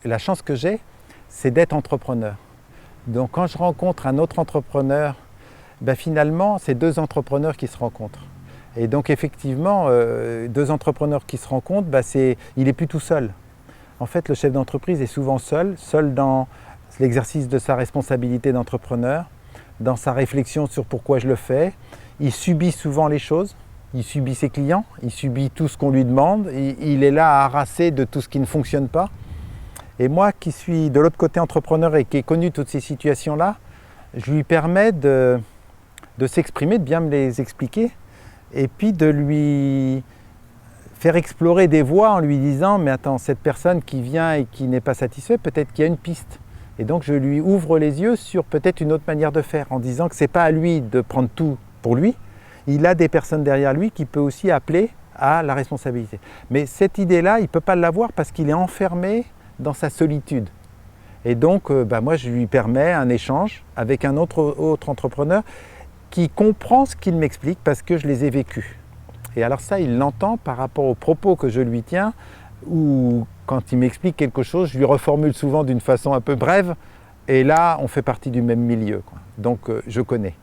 la chance que j'ai, c'est d'être entrepreneur. Donc quand je rencontre un autre entrepreneur, finalement, c'est deux entrepreneurs qui se rencontrent. Et donc effectivement, deux entrepreneurs qui se rencontrent, il n'est plus tout seul. En fait, le chef d'entreprise est souvent seul dans l'exercice de sa responsabilité d'entrepreneur, dans sa réflexion sur pourquoi je le fais. Il subit souvent les choses, il subit ses clients, il subit tout ce qu'on lui demande, il est là à harasser de tout ce qui ne fonctionne pas. Et moi qui suis de l'autre côté entrepreneur et qui ai connu toutes ces situations-là, je lui permets de s'exprimer, de bien me les expliquer, et puis de lui faire explorer des voies en lui disant « mais attends, cette personne qui vient et qui n'est pas satisfaite, peut-être qu'il y a une piste ». Et donc je lui ouvre les yeux sur peut-être une autre manière de faire, en disant que ce n'est pas à lui de prendre tout pour lui, il a des personnes derrière lui qui peut aussi appeler à la responsabilité. Mais cette idée-là, il ne peut pas l'avoir parce qu'il est enfermé dans sa solitude. Et donc moi je lui permets un échange avec un autre entrepreneur qui comprend ce qu'il m'explique parce que je les ai vécus. Et alors ça, il l'entend par rapport aux propos que je lui tiens, ou quand il m'explique quelque chose, je lui reformule souvent d'une façon un peu brève, et là, on fait partie du même milieu, quoi. Donc je connais.